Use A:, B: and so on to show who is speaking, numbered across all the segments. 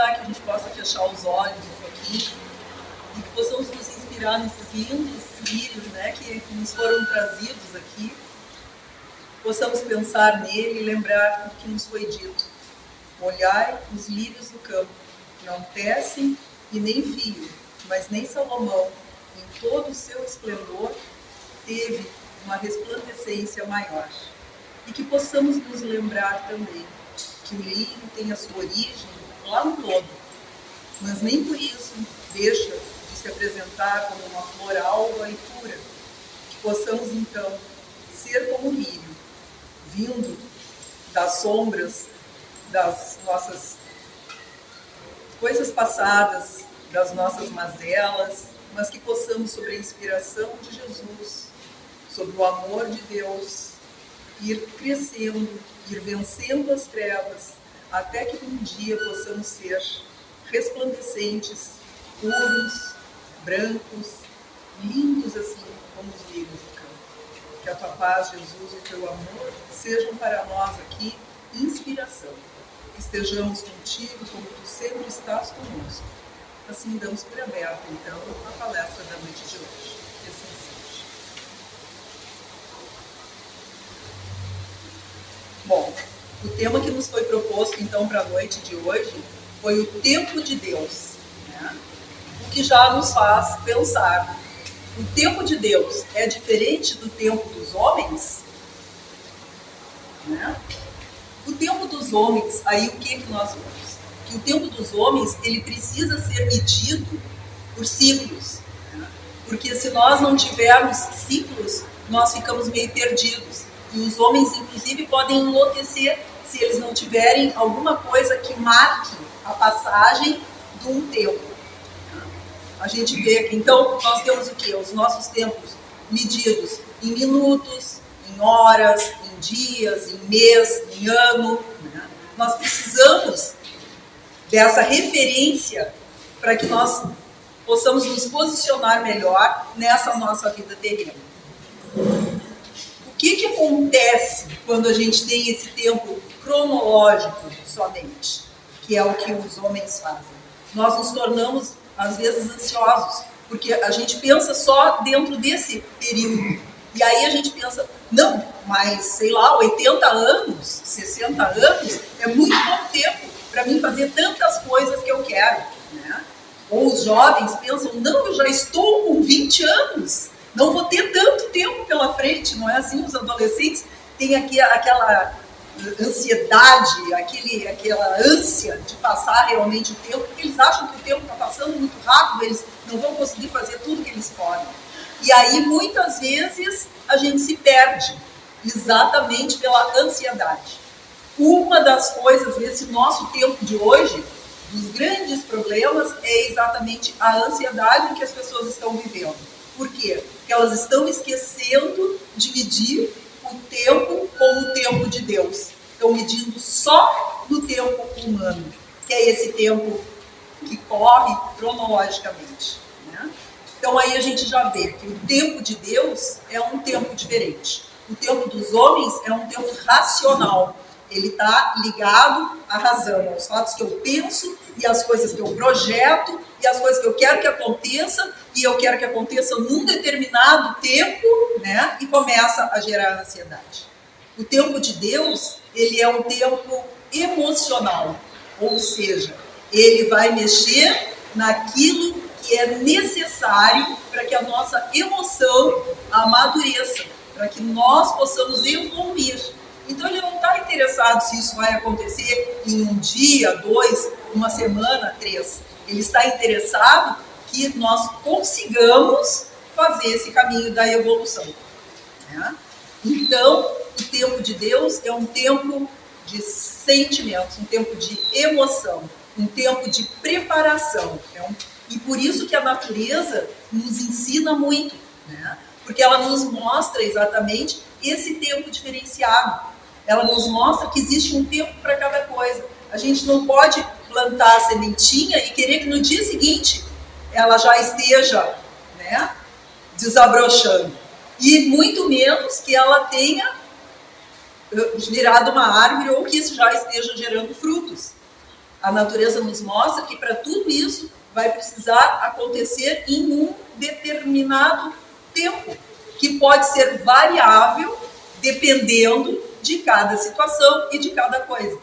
A: convidar que a gente possa fechar os olhos um pouquinho e que possamos nos inspirar nesses lindos lírios, né, que nos foram trazidos aqui. Possamos pensar nele e lembrar do que nos foi dito. Olhai os lírios do campo, não tecem e nem fiam, mas nem Salomão, em todo o seu esplendor, teve uma resplandecência maior. E que possamos nos lembrar também que o lírio tem a sua origem lá no lodo, mas nem por isso deixa de se apresentar como uma flor alva e pura. Que possamos então ser como o lírio, vindo das sombras das nossas coisas passadas, das nossas mazelas, mas que possamos, sob a inspiração de Jesus, sob o amor de Deus, ir crescendo, ir vencendo as trevas, até que um dia possamos ser resplandecentes, puros, brancos, lindos assim como os lírios do campo. Que a tua paz, Jesus, e o teu amor sejam para nós aqui inspiração. Que estejamos contigo como tu sempre estás conosco. Assim damos por aberto, então, a palestra da noite de hoje. Que assim seja. Bom, o tema que nos foi proposto, então, para a noite de hoje foi o tempo de Deus, né? O que já nos faz pensar. O tempo de Deus é diferente do tempo dos homens? Né? O tempo dos homens, aí o que nós vemos? Que o tempo dos homens, ele precisa ser medido por ciclos. Né? Porque se nós não tivermos ciclos, nós ficamos meio perdidos. E os homens, inclusive, podem enlouquecer se eles não tiverem alguma coisa que marque a passagem de um tempo. A gente vê aqui, então, nós temos o quê? Os nossos tempos medidos em minutos, em horas, em dias, em mês, em ano. Né? Nós precisamos dessa referência para que nós possamos nos posicionar melhor nessa nossa vida terrena. O que acontece quando a gente tem esse tempo cronológico somente, que é o que os homens fazem? Nós nos tornamos, às vezes, ansiosos, porque a gente pensa só dentro desse período. E aí a gente pensa, não, mas, sei lá, 80 anos, 60 anos, é muito pouco tempo para mim fazer tantas coisas que eu quero. Né? Ou os jovens pensam, não, eu já estou com 20 anos, não vou ter tanto tempo pela frente, não é assim? Os adolescentes têm aqui aquela ansiedade, aquela ânsia de passar realmente o tempo, porque eles acham que o tempo está passando muito rápido, eles não vão conseguir fazer tudo que eles podem. E aí, muitas vezes, a gente se perde, exatamente pela ansiedade. Uma das coisas desse nosso tempo de hoje, dos grandes problemas, é exatamente a ansiedade que as pessoas estão vivendo. Por quê? Porque elas estão esquecendo de medir o tempo como o tempo de Deus. Estão medindo só no tempo humano, que é esse tempo que corre cronologicamente. Né? Então aí a gente já vê que o tempo de Deus é um tempo diferente. O tempo dos homens é um tempo racional. Ele está ligado à razão, aos fatos que eu penso e às coisas que eu projeto e às coisas que eu quero que aconteça e eu quero que aconteça num determinado tempo, né? E começa a gerar ansiedade. O tempo de Deus, ele é um tempo emocional, ou seja, ele vai mexer naquilo que é necessário para que a nossa emoção amadureça, para que nós possamos evoluir. Então ele não está interessado se isso vai acontecer em um dia, 2, uma semana, 3. Ele está interessado que nós consigamos fazer esse caminho da evolução. Né? Então, o tempo de Deus é um tempo de sentimentos, um tempo de emoção, um tempo de preparação. E por isso que a natureza nos ensina muito, né? Porque ela nos mostra exatamente esse tempo diferenciado. Ela nos mostra que existe um tempo para cada coisa. A gente não pode plantar a sementinha e querer que no dia seguinte ela já esteja, né, desabrochando. E muito menos que ela tenha virado uma árvore ou que isso já esteja gerando frutos. A natureza nos mostra que para tudo isso vai precisar acontecer em um determinado tempo, que pode ser variável dependendo de cada situação e de cada coisa.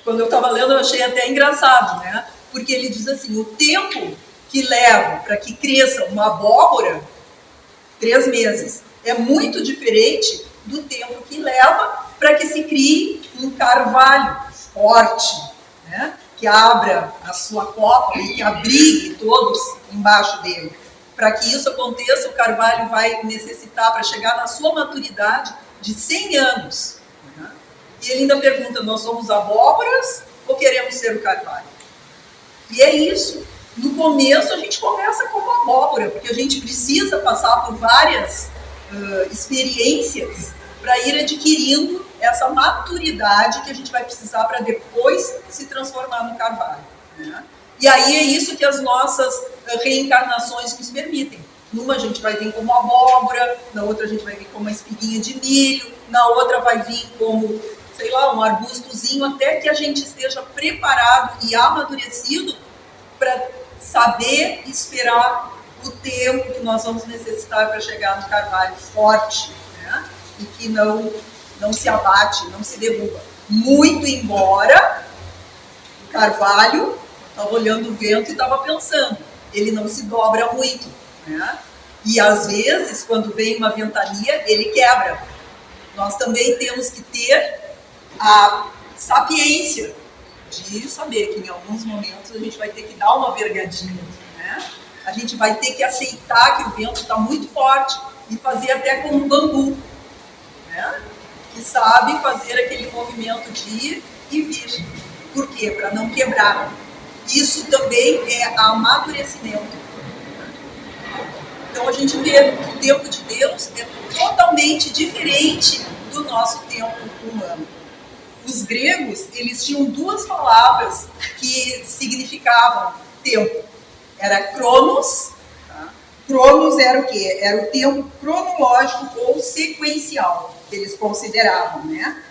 A: Quando eu estava lendo, eu achei até engraçado, né? Porque ele diz assim, o tempo que leva para que cresça uma abóbora, 3 meses, é muito diferente do tempo que leva para que se crie um carvalho forte, né? Que abra a sua copa e que abrigue todos embaixo dele. Para que isso aconteça, o carvalho vai necessitar, para chegar na sua maturidade, de 100 anos. Né? E ele ainda pergunta, nós somos abóboras ou queremos ser o carvalho? E é isso. No começo, a gente começa como abóbora, porque a gente precisa passar por várias experiências para ir adquirindo essa maturidade que a gente vai precisar para depois se transformar no carvalho. Né? E aí é isso que as nossas reencarnações nos permitem. Numa a gente vai vir como abóbora, na outra a gente vai vir como uma espiguinha de milho, na outra vai vir como, sei lá, um arbustozinho, até que a gente esteja preparado e amadurecido para saber esperar o tempo que nós vamos necessitar para chegar no carvalho forte, né? E que não se abate, não se derruba. Muito embora o carvalho estava olhando o vento e estava pensando, ele não se dobra muito, né? E às vezes, quando vem uma ventania, ele quebra. Nós também temos que ter a sapiência de saber que em alguns momentos a gente vai ter que dar uma vergadinha, né? A gente vai ter que aceitar que o vento está muito forte e fazer até como um bambu, né? Que sabe fazer aquele movimento de ir e vir. Por quê? Para não quebrar. Isso também é amadurecimento. Então a gente vê que o tempo de Deus é totalmente diferente do nosso tempo humano. Os gregos, eles tinham 2 palavras que significavam tempo. Era cronos. Tá? Cronos era o quê? Era o tempo cronológico ou sequencial, que eles consideravam, né?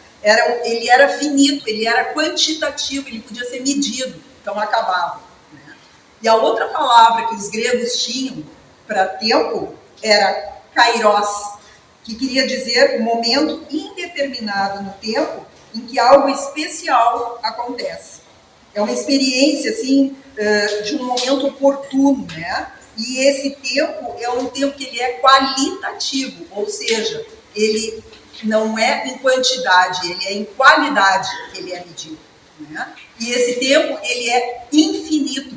A: Ele era finito, ele era quantitativo, ele podia ser medido, então acabava. Né? E a outra palavra que os gregos tinham para tempo era kairos, que queria dizer momento indeterminado no tempo em que algo especial acontece. É uma experiência, assim, de um momento oportuno, né? E esse tempo é um tempo que ele é qualitativo, ou seja, ele não é em quantidade, ele é em qualidade que ele é medido, né? E esse tempo, ele é infinito.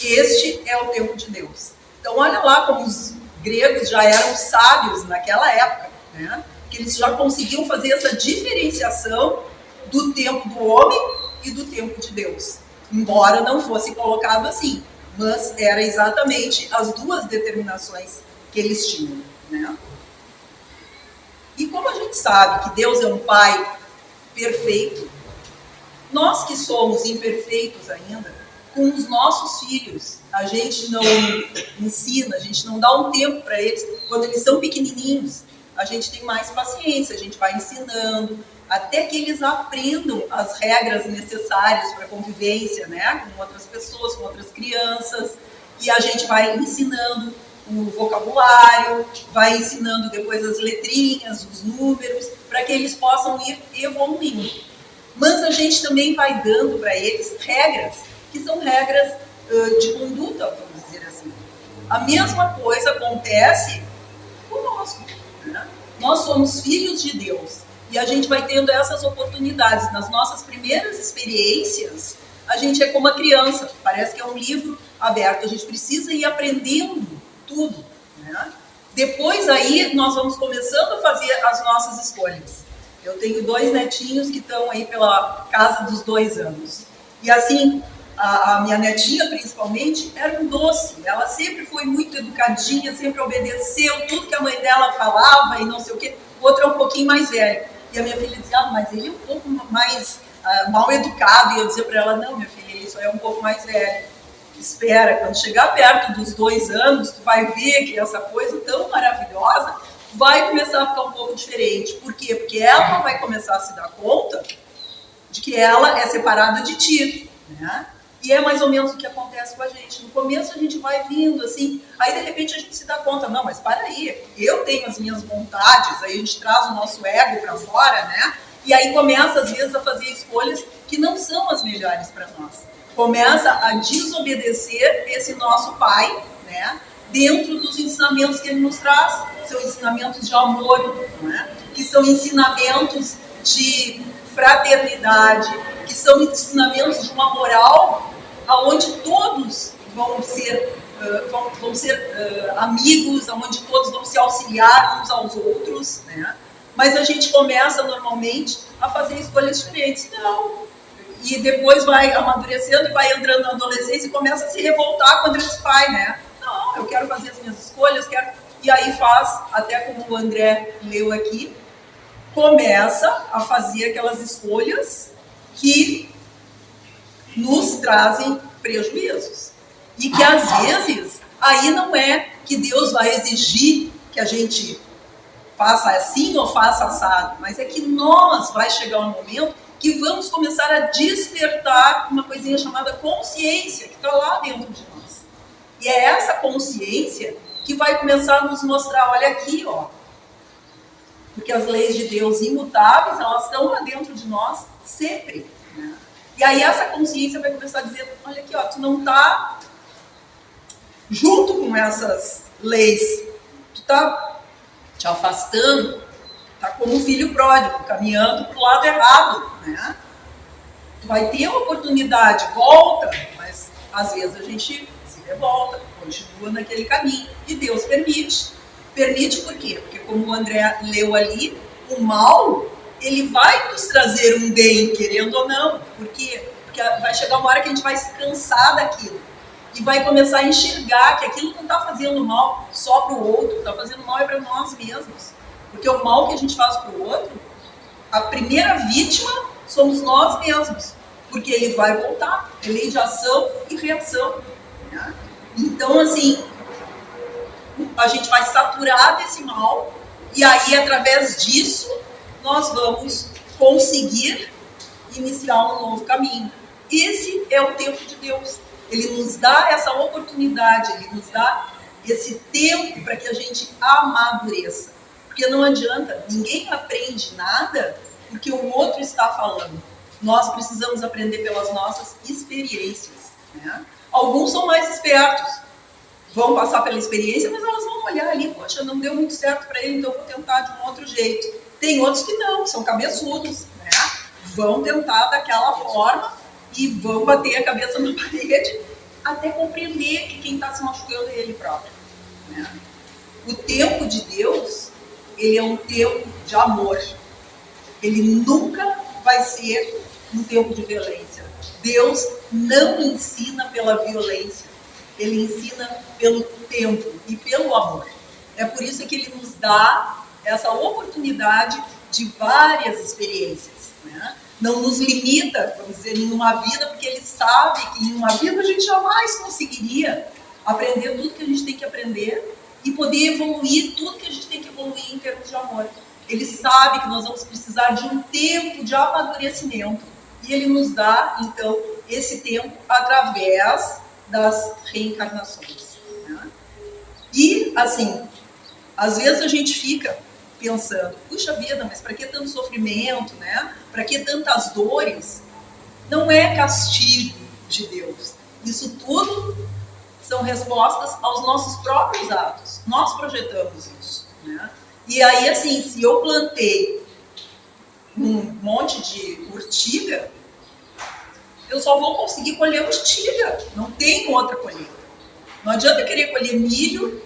A: Este é o tempo de Deus. Então, olha lá como os gregos já eram sábios naquela época, né? Que eles já conseguiam fazer essa diferenciação do tempo do homem e do tempo de Deus. Embora não fosse colocado assim, mas era exatamente as 2 determinações que eles tinham, né? E como a gente sabe que Deus é um Pai perfeito, nós que somos imperfeitos ainda, com os nossos filhos, a gente não ensina, a gente não dá um tempo para eles, quando eles são pequenininhos, a gente tem mais paciência, a gente vai ensinando, até que eles aprendam as regras necessárias para a convivência, né, com outras pessoas, com outras crianças, e a gente vai ensinando o vocabulário, vai ensinando depois as letrinhas, os números, para que eles possam ir evoluindo. Mas a gente também vai dando para eles regras, que são regras de conduta, vamos dizer assim. A mesma coisa acontece conosco, né? Nós somos filhos de Deus e a gente vai tendo essas oportunidades. Nas nossas primeiras experiências, a gente é como a criança, parece que é um livro aberto, a gente precisa ir aprendendo tudo, né? Depois aí nós vamos começando a fazer as nossas escolhas. Eu tenho 2 netinhos que estão aí pela casa dos 2 anos. E assim, a minha netinha principalmente era um doce, ela sempre foi muito educadinha, sempre obedeceu tudo que a mãe dela falava e não sei o quê. O outro é um pouquinho mais velho. E a minha filha dizia, mas ele é um pouco mais mal educado. E eu dizia para ela, não, minha filha, ele só é um pouco mais velho. Espera, quando chegar perto dos 2 anos, tu vai ver que essa coisa tão maravilhosa vai começar a ficar um pouco diferente. Por quê? Porque ela vai começar a se dar conta de que ela é separada de ti, né? E é mais ou menos o que acontece com a gente. No começo a gente vai vindo assim, aí de repente a gente se dá conta, não, mas para aí, eu tenho as minhas vontades, aí a gente traz o nosso ego para fora, né? E aí começa às vezes a fazer escolhas que não são as melhores para nós. Começa a desobedecer esse nosso pai, né? Dentro dos ensinamentos que ele nos traz, são ensinamentos de amor, né? Que são ensinamentos de fraternidade, que são ensinamentos de uma moral onde todos vão ser amigos, onde todos vão se auxiliar uns aos outros, né? Mas a gente começa normalmente a fazer escolhas diferentes. Não. E depois vai amadurecendo e vai entrando na adolescência e começa a se revoltar contra esse pai, né? Não, eu quero fazer as minhas escolhas, quero... E aí faz, até como o André leu aqui, começa a fazer aquelas escolhas que nos trazem prejuízos. E que às vezes, aí não é que Deus vai exigir que a gente faça assim ou faça assado, mas é que nós vai chegar um momento que vamos começar a despertar uma coisinha chamada consciência, que está lá dentro de nós. E é essa consciência que vai começar a nos mostrar, olha aqui, ó. Porque as leis de Deus imutáveis, elas estão lá dentro de nós sempre. Né? E aí essa consciência vai começar a dizer, olha aqui, ó, tu não está junto com essas leis, tu está te afastando, tá como um filho pródigo, caminhando para o lado errado, né? Tu vai ter uma oportunidade, volta, mas às vezes a gente se revolta, continua naquele caminho, e Deus permite. Permite por quê? Porque como o André leu ali, o mal, ele vai nos trazer um bem, querendo ou não. Por quê? Porque vai chegar uma hora que a gente vai se cansar daquilo. E vai começar a enxergar que aquilo não está fazendo mal só para o outro, está fazendo mal é para nós mesmos. Porque o mal que a gente faz para o outro, a primeira vítima somos nós mesmos. Porque ele vai voltar. É lei de ação e reação. Né? Então, assim, a gente vai saturar desse mal e aí, através disso, nós vamos conseguir iniciar um novo caminho. Esse é o tempo de Deus. Ele nos dá essa oportunidade, ele nos dá esse tempo para que a gente amadureça. Porque não adianta, ninguém aprende nada porque o outro está falando. Nós precisamos aprender pelas nossas experiências. Né? Alguns são mais espertos, vão passar pela experiência, mas elas vão olhar ali, poxa, não deu muito certo para ele, então eu vou tentar de um outro jeito. Tem outros que não, são cabeçudos, né? Vão tentar daquela forma e vão bater a cabeça na parede até compreender que quem está se machucando é ele próprio. Né? O tempo de Deus, ele é um tempo de amor. Ele nunca vai ser um tempo de violência. Deus não ensina pela violência. Ele ensina pelo tempo e pelo amor. É por isso que ele nos dá essa oportunidade de várias experiências. Né? Não nos limita, vamos dizer, em uma vida, porque ele sabe que em uma vida a gente jamais conseguiria aprender tudo que a gente tem que aprender e poder evoluir tudo que a gente tem que evoluir em termos de amor. Ele sabe que nós vamos precisar de um tempo de amadurecimento e ele nos dá, então, esse tempo através das reencarnações. Né? E, assim, às vezes a gente fica pensando, puxa vida, mas para que tanto sofrimento, né? Para que tantas dores? Não é castigo de Deus. Isso tudo são respostas aos nossos próprios atos. Nós projetamos isso. Né? E aí, assim, se eu plantei um monte de urtiga, eu só vou conseguir colher urtiga. Não tem outra colheita. Não adianta querer colher milho,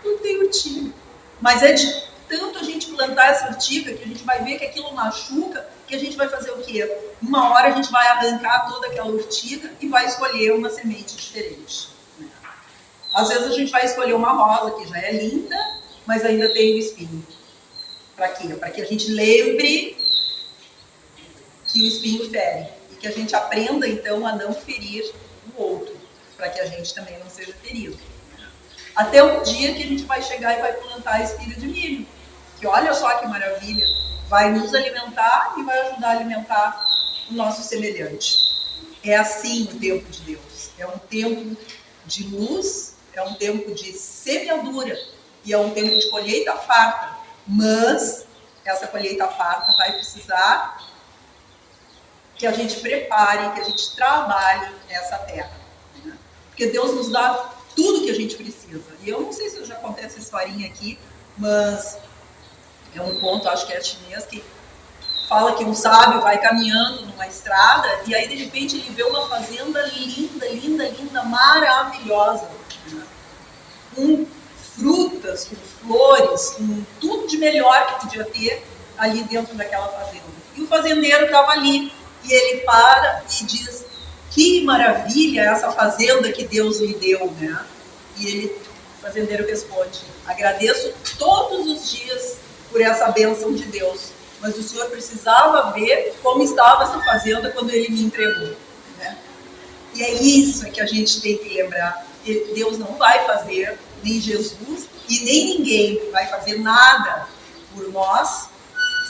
A: não tem urtiga. Mas é de tanto a gente plantar essa urtiga que a gente vai ver que aquilo machuca, que a gente vai fazer o quê? Uma hora a gente vai arrancar toda aquela urtiga e vai escolher uma semente diferente. Às vezes a gente vai escolher uma rosa que já é linda, mas ainda tem o espinho. Para quê? Para que a gente lembre que o espinho fere. E que a gente aprenda, então, a não ferir o outro. Para que a gente também não seja ferido. Até um dia que a gente vai chegar e vai plantar espiga de milho. Que olha só que maravilha. Vai nos alimentar e vai ajudar a alimentar o nosso semelhante. É assim o tempo de Deus. É um tempo de luz, é um tempo de semeadura e é um tempo de colheita farta. Mas essa colheita farta vai precisar que a gente prepare, que a gente trabalhe essa terra. Né? Porque Deus nos dá tudo que a gente precisa. E eu não sei se eu já contei essa historinha aqui, mas é um conto, acho que é chinês, que fala que um sábio vai caminhando numa estrada e aí de repente ele vê uma fazenda linda, linda, linda, maravilhosa, né? Com frutas, com flores, com tudo de melhor que podia ter ali dentro daquela fazenda. E o fazendeiro estava ali e ele para e diz: que maravilha essa fazenda que Deus lhe deu, né? E ele, o fazendeiro responde: agradeço todos os dias por essa bênção de Deus, mas o senhor precisava ver como estava essa fazenda quando ele me entregou, né? E é isso que a gente tem que lembrar. Deus não vai fazer, nem Jesus e nem ninguém vai fazer nada por nós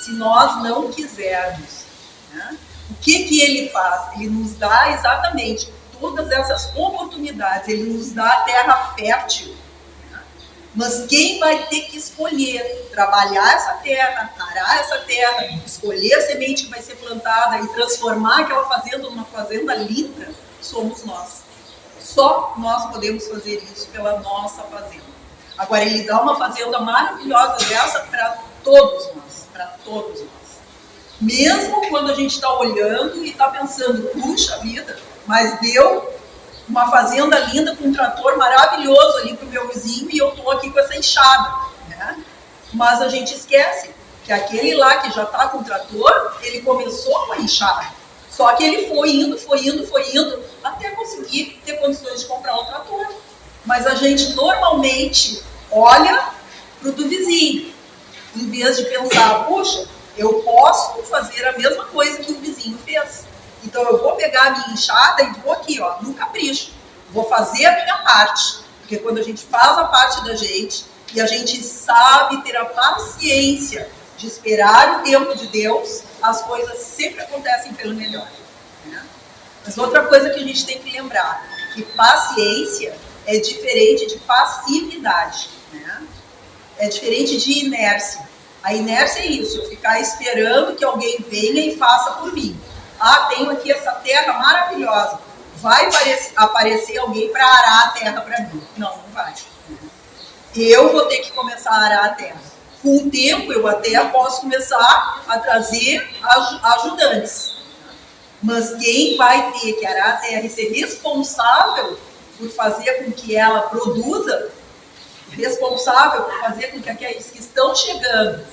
A: se nós não quisermos, né? O que ele faz? Ele nos dá exatamente todas essas oportunidades, ele nos dá a terra fértil. Mas quem vai ter que escolher trabalhar essa terra, arar essa terra, escolher a semente que vai ser plantada e transformar aquela fazenda numa fazenda linda, somos nós. Só nós podemos fazer isso pela nossa fazenda. Agora, ele dá uma fazenda maravilhosa dessa para todos nós, para todos nós. Mesmo quando a gente está olhando e está pensando, puxa vida, mas deu uma fazenda linda com um trator maravilhoso ali para o meu vizinho e eu estou aqui com essa enxada, né? Mas a gente esquece que aquele lá que já está com o trator, ele começou com a enxada. Só que ele foi indo, até conseguir ter condições de comprar o trator. Mas a gente normalmente olha para o do vizinho, em vez de pensar, puxa, eu posso fazer a mesma coisa que o vizinho fez. Então eu vou pegar a minha enxada e vou aqui, ó, no capricho. Vou fazer a minha parte. Porque quando a gente faz a parte da gente e a gente sabe ter a paciência de esperar o tempo de Deus, as coisas sempre acontecem pelo melhor, né? Mas outra coisa que a gente tem que lembrar, que paciência é diferente de passividade, né? É diferente de inércia. A inércia é isso, eu ficar esperando que alguém venha e faça por mim. Ah, tenho aqui essa terra maravilhosa. Vai aparecer alguém para arar a terra para mim? Não, não vai. Eu vou ter que começar a arar a terra. Com o tempo, eu até posso começar a trazer ajudantes. Mas quem vai ter que arar a terra e ser responsável por fazer com que ela produza, responsável por fazer com que aqueles que estão chegando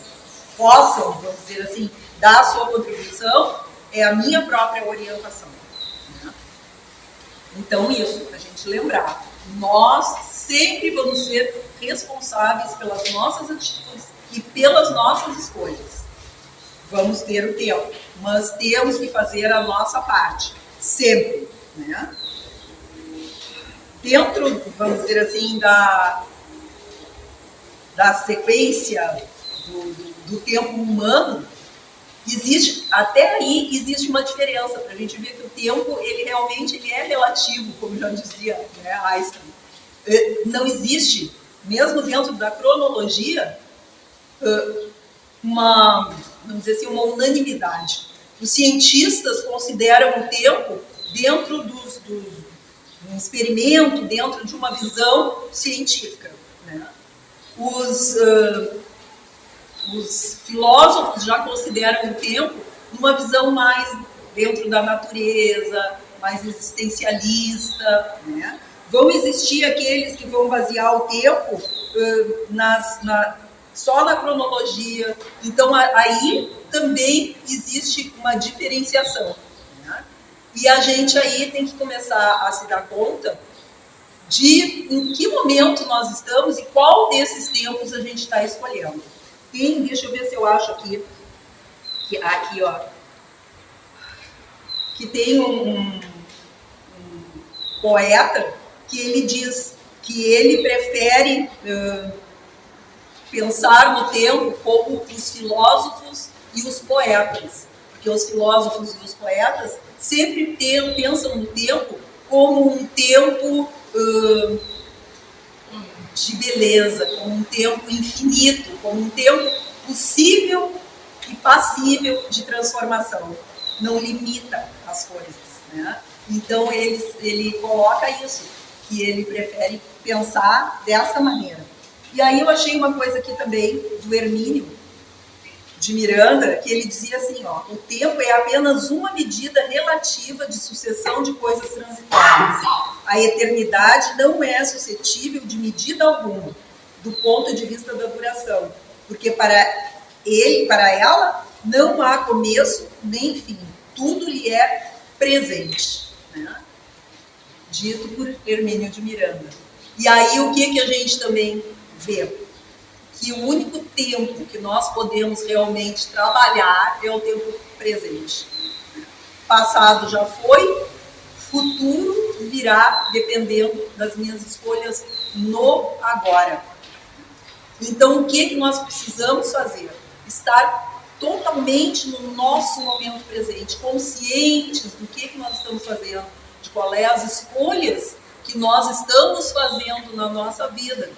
A: possam, vamos dizer assim, dar a sua contribuição, é a minha própria orientação. Então, isso, a gente lembrar, nós sempre vamos ser responsáveis pelas nossas atitudes e pelas nossas escolhas. Vamos ter o tempo, mas temos que fazer a nossa parte, sempre, né? Dentro, vamos dizer assim, da sequência do tempo humano, até aí existe uma diferença, para a gente ver que o tempo, ele realmente é relativo, como já dizia, né, Einstein. Não existe, mesmo dentro da cronologia, vamos dizer assim, uma unanimidade. Os cientistas consideram o tempo dentro de um experimento, dentro de uma visão científica, né? Os filósofos já consideram o tempo numa visão mais dentro da natureza, mais existencialista, né? Vão existir aqueles que vão basear o tempo só na cronologia. Então, aí também existe uma diferenciação, né? E a gente aí tem que começar a se dar conta de em que momento nós estamos e qual desses tempos a gente está escolhendo. Deixa eu ver se eu acho aqui, ó, que tem um poeta que ele diz que ele prefere pensar no tempo como os filósofos e os poetas, porque os filósofos e os poetas sempre pensam no tempo como um tempo de beleza, como um tempo infinito, como um tempo possível e passível de transformação. Não limita as coisas, né? Então ele coloca isso, que ele prefere pensar dessa maneira. E aí eu achei uma coisa aqui também do Hermínio de Miranda, que ele dizia assim, ó, o tempo é apenas uma medida relativa de sucessão de coisas transitórias. A eternidade não é suscetível de medida alguma, do ponto de vista da duração, porque para ela, não há começo nem fim, tudo lhe é presente, né? Dito por Hermínio de Miranda. E aí o que a gente também vê? Que o único tempo que nós podemos realmente trabalhar é o tempo presente. Passado já foi, futuro virá dependendo das minhas escolhas no agora. Então, o que nós precisamos fazer? Estar totalmente no nosso momento presente, conscientes do que nós estamos fazendo, de quais é as escolhas que nós estamos fazendo na nossa vida.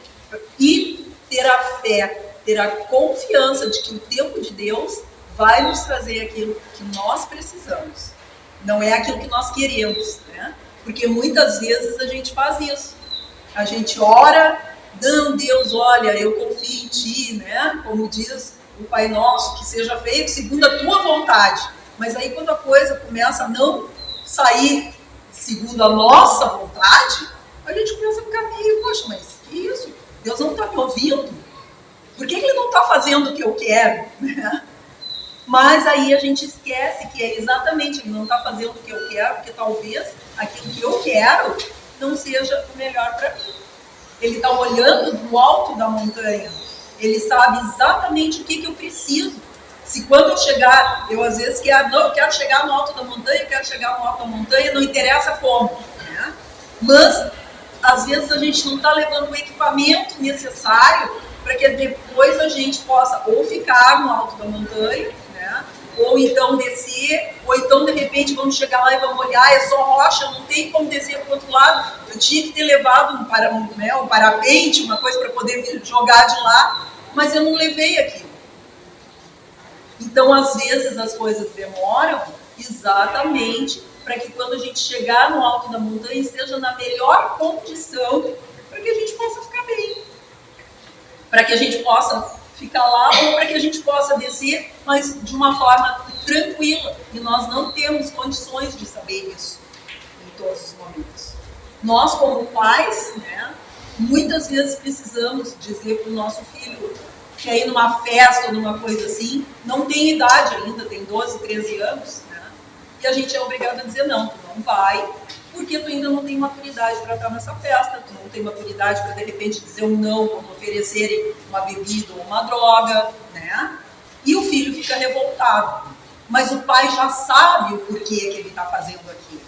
A: E ter a fé, ter a confiança de que o tempo de Deus vai nos trazer aquilo que nós precisamos. Não é aquilo que nós queremos, né? Porque muitas vezes a gente faz isso. A gente ora, não, Deus, olha, eu confio em Ti, né? Como diz o Pai Nosso, que seja feito segundo a Tua vontade. Mas aí quando a coisa começa a não sair segundo a nossa vontade, a gente começa a ficar meio, poxa, mas que isso? Deus não está me ouvindo? Por que Ele não está fazendo o que eu quero? Mas aí a gente esquece que é exatamente, Ele não está fazendo o que eu quero, porque talvez aquilo que eu quero não seja o melhor para mim. Ele está olhando do alto da montanha. Ele sabe exatamente o que eu preciso. Se quando eu chegar, eu às vezes quero chegar no alto da montanha, não interessa como, né? Mas às vezes a gente não está levando o equipamento necessário para que depois a gente possa ou ficar no alto da montanha, né? Ou então descer, ou então de repente vamos chegar lá e vamos olhar, é só rocha, não tem como descer para o outro lado. Eu tinha que ter levado um parapente, uma coisa para poder me jogar de lá, mas eu não levei aquilo. Então, às vezes, as coisas demoram exatamente para que quando a gente chegar no alto da montanha esteja na melhor condição para que a gente possa ficar bem. Para que a gente possa ficar lá ou para que a gente possa descer, mas de uma forma tranquila. E nós não temos condições de saber isso em todos os momentos. Nós, como pais, né, muitas vezes precisamos dizer para o nosso filho que aí numa festa ou numa coisa assim, não tem idade ainda, tem 12, 13 anos, né? E a gente é obrigado a dizer não, tu não vai, porque tu ainda não tem maturidade para estar nessa festa, tu não tem maturidade para de repente dizer um não quando oferecerem uma bebida ou uma droga, né? E o filho fica revoltado. Mas o pai já sabe o porquê que ele está fazendo aquilo.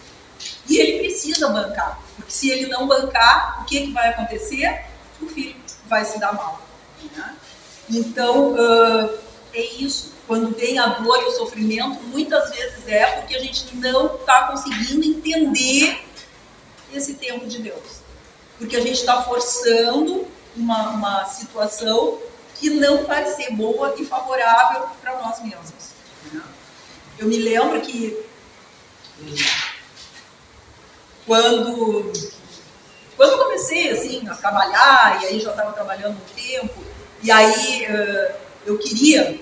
A: E ele precisa bancar, porque se ele não bancar, o que vai acontecer? O filho vai se dar mal, né? Então, é isso. Quando vem a dor e o sofrimento, muitas vezes é porque a gente não está conseguindo entender esse tempo de Deus. Porque a gente está forçando uma situação que não vai ser boa e favorável para nós mesmos. Eu me lembro que quando comecei assim, a trabalhar, e aí já estava trabalhando um tempo, e aí eu queria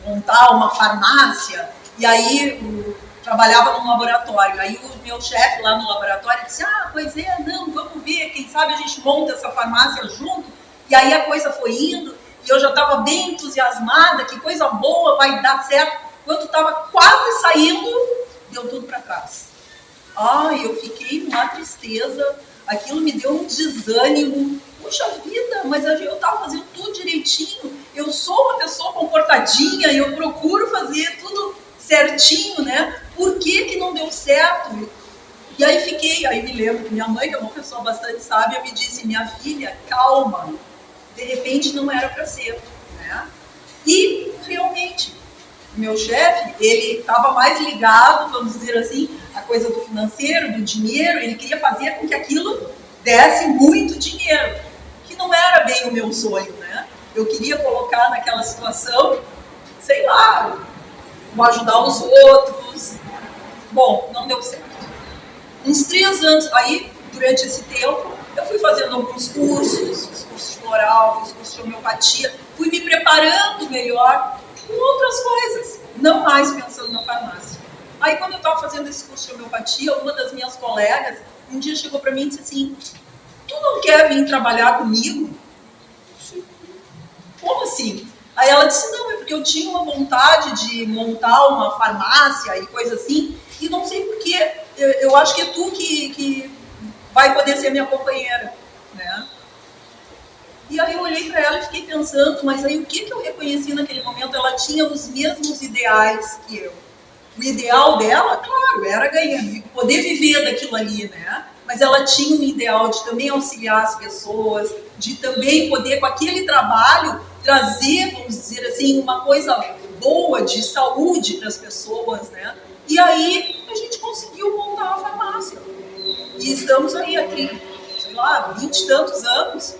A: montar uma farmácia, e aí trabalhava num laboratório. Aí o meu chefe lá no laboratório disse, pois é, não, vamos ver, quem sabe a gente monta essa farmácia junto. E aí a coisa foi indo, e eu já estava bem entusiasmada, que coisa boa, vai dar certo. Quando estava quase saindo, deu tudo para trás. Eu fiquei numa tristeza, aquilo me deu um desânimo. Puxa vida, mas eu estava fazendo tudo direitinho, eu sou uma pessoa comportadinha, eu procuro fazer tudo certinho, né? Por que não deu certo? E aí me lembro que minha mãe, que é uma pessoa bastante sábia, me disse, minha filha, calma, de repente não era para ser, né? E realmente, meu chefe, ele estava mais ligado, vamos dizer assim, à coisa do financeiro, do dinheiro, ele queria fazer com que aquilo desse muito dinheiro, que não era bem o meu sonho, né? Eu queria colocar naquela situação, sei lá, ajudar os outros. Bom, não deu certo. Uns 3 anos, aí, durante esse tempo, eu fui fazendo alguns cursos, fiz curso de floral, fiz curso de homeopatia, fui me preparando melhor com outras coisas, não mais pensando na farmácia. Aí, quando eu estava fazendo esse curso de homeopatia, uma das minhas colegas um dia chegou para mim e disse assim: tu não quer vir trabalhar comigo? Como assim? Aí ela disse: não, é porque eu tinha uma vontade de montar uma farmácia e coisa assim, e não sei porquê, eu acho que é tu que vai poder ser minha companheira, né? E aí eu olhei para ela e fiquei pensando, mas aí o que eu reconheci naquele momento? Ela tinha os mesmos ideais que eu. O ideal dela, claro, era ganhar, poder viver daquilo ali, né? Mas ela tinha um ideal de também auxiliar as pessoas, de também poder, com aquele trabalho, trazer, vamos dizer assim, uma coisa boa de saúde para as pessoas, né? E aí a gente conseguiu montar a farmácia. E estamos aí há, sei lá, 20 e tantos anos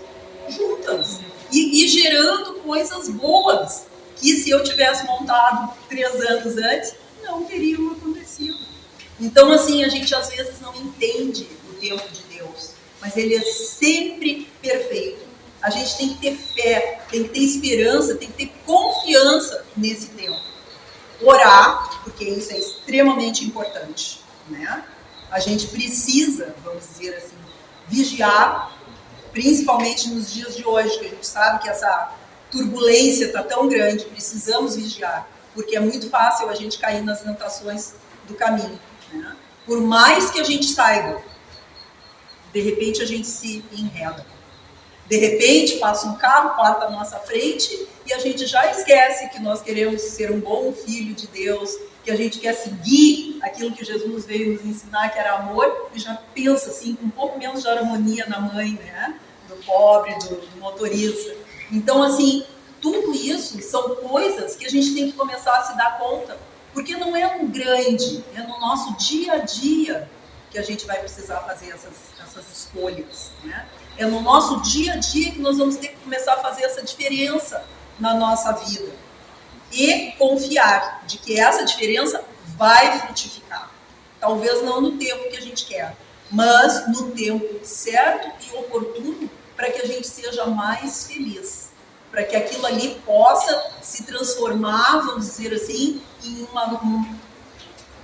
A: juntas. E gerando coisas boas, que se eu tivesse montado 3 anos antes, não teriam acontecido. Então, assim, a gente às vezes não entende o tempo de Deus, mas ele é sempre perfeito. A gente tem que ter fé, tem que ter esperança, tem que ter confiança nesse tempo. Orar, porque isso é extremamente importante, né? A gente precisa, vamos dizer assim, vigiar, principalmente nos dias de hoje, que a gente sabe que essa turbulência está tão grande, precisamos vigiar, porque é muito fácil a gente cair nas tentações do caminho, né? Por mais que a gente saiba, de repente a gente se enreda. De repente passa um carro, passa à nossa frente e a gente já esquece que nós queremos ser um bom filho de Deus, que a gente quer seguir aquilo que Jesus veio nos ensinar, que era amor, e já pensa assim, com um pouco menos de harmonia na mãe, né? Do pobre, do motorista. Então, assim, tudo isso são coisas que a gente tem que começar a se dar conta, porque não é um grande, é no nosso dia a dia que a gente vai precisar fazer essas escolhas, né? É no nosso dia a dia que nós vamos ter que começar a fazer essa diferença na nossa vida. E confiar de que essa diferença vai frutificar. Talvez não no tempo que a gente quer, mas no tempo certo e oportuno para que a gente seja mais feliz. Para que aquilo ali possa se transformar, vamos dizer assim, em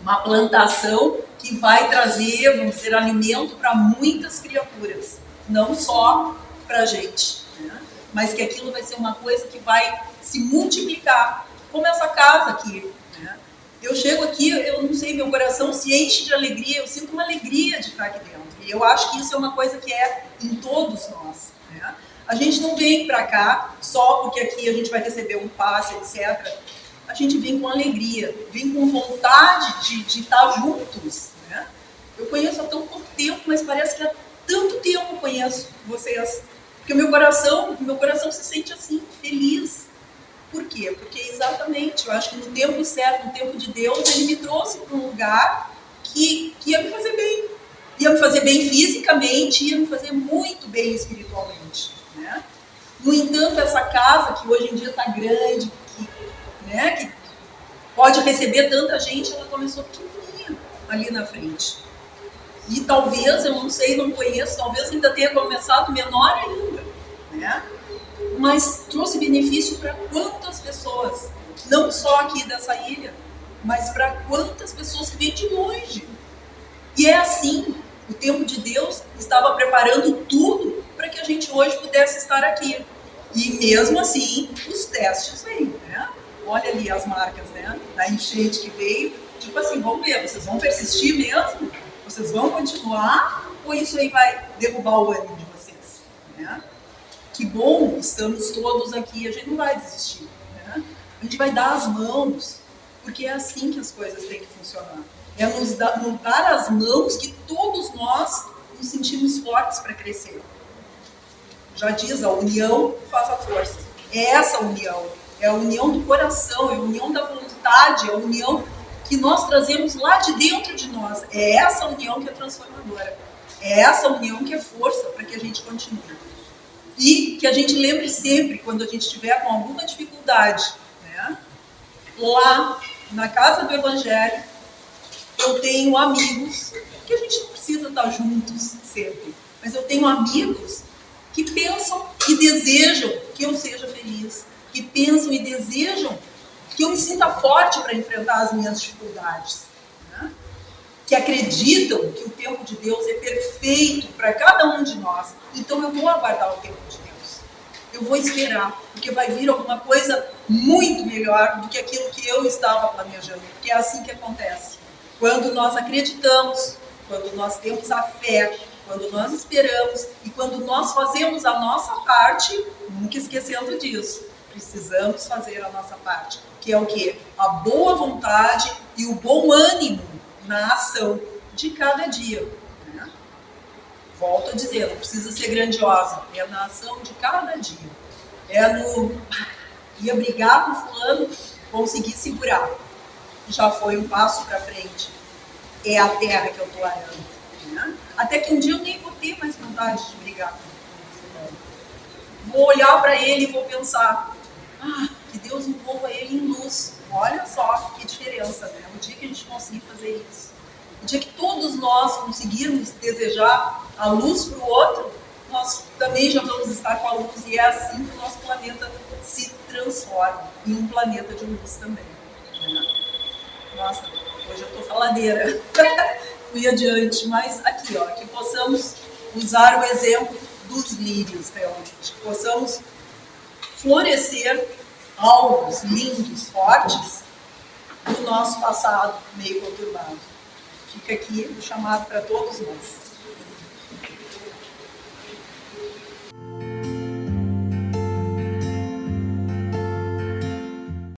A: uma plantação que vai trazer, vamos dizer, alimento para muitas criaturas. Não só para a gente, né? Mas que aquilo vai ser uma coisa que vai se multiplicar, como essa casa aqui, né? Eu chego aqui, eu não sei, meu coração se enche de alegria, eu sinto uma alegria de estar aqui dentro. E eu acho que isso é uma coisa que é em todos nós, né? A gente não vem para cá só porque aqui a gente vai receber um passe, etc. A gente vem com alegria, vem com vontade de estar juntos, né? Eu conheço há tão pouco tempo, mas parece que há tanto tempo eu conheço vocês, porque o meu coração se sente assim, feliz. Por quê? Porque exatamente, eu acho que no tempo certo, no tempo de Deus, ele me trouxe para um lugar que ia me fazer bem. Ia me fazer bem fisicamente, ia me fazer muito bem espiritualmente, né? No entanto, essa casa, que hoje em dia está grande, que pode receber tanta gente, ela começou pequenininha ali na frente. E talvez, eu não sei, não conheço, talvez ainda tenha começado menor ainda, né? Mas trouxe benefício para quantas pessoas, não só aqui dessa ilha, mas para quantas pessoas que vêm de longe. E é assim, o tempo de Deus estava preparando tudo para que a gente hoje pudesse estar aqui. E mesmo assim, os testes vêm, né? Olha ali as marcas, né? Da enchente que veio, tipo assim, vamos ver, vocês vão persistir mesmo? Vocês vão continuar ou isso aí vai derrubar o ânimo de vocês, né? Que bom, estamos todos aqui, a gente não vai desistir, né? A gente vai dar as mãos, porque é assim que as coisas têm que funcionar. É nos dar as mãos que todos nós nos sentimos fortes para crescer. Já diz, a união faz a força. É essa união, é a união do coração, é a união da vontade, é a união que nós trazemos lá de dentro de nós. É essa união que é transformadora. É essa união que é força para que a gente continue. E que a gente lembre sempre, quando a gente estiver com alguma dificuldade, né? Lá na casa do Evangelho, eu tenho amigos, que a gente não precisa estar juntos sempre, mas eu tenho amigos que pensam e desejam que eu seja feliz, que pensam e desejam que eu me sinta forte para enfrentar as minhas dificuldades, né? Que acreditam que o tempo de Deus é perfeito para cada um de nós. Então eu vou aguardar o tempo de Deus. Eu vou esperar, porque vai vir alguma coisa muito melhor do que aquilo que eu estava planejando, porque é assim que acontece. Quando nós acreditamos, quando nós temos a fé, quando nós esperamos e quando nós fazemos a nossa parte, nunca esquecendo disso, precisamos fazer a nossa parte, que é o quê? A boa vontade e o bom ânimo na ação de cada dia. Né? Volto a dizer, não precisa ser grandiosa, é na ação de cada dia. É no ia brigar com fulano, conseguir segurar. Já foi um passo para frente. É a terra que eu estou arando. Né? Até que um dia eu nem vou ter mais vontade de brigar com fulano. Vou olhar para ele e vou pensar, que Deus envolva ele em luz. Olha só que diferença, né? O dia que a gente conseguir fazer isso. O dia que todos nós conseguirmos desejar a luz para o outro, nós também já vamos estar com a luz. E é assim que o nosso planeta se transforma em um planeta de luz também. Né? Nossa, hoje eu estou faladeira. Fui adiante, mas aqui, ó, que possamos usar o exemplo dos lírios, realmente. Que possamos florescer alvos lindos, fortes, do nosso passado meio conturbado. Fica aqui o chamado para todos nós.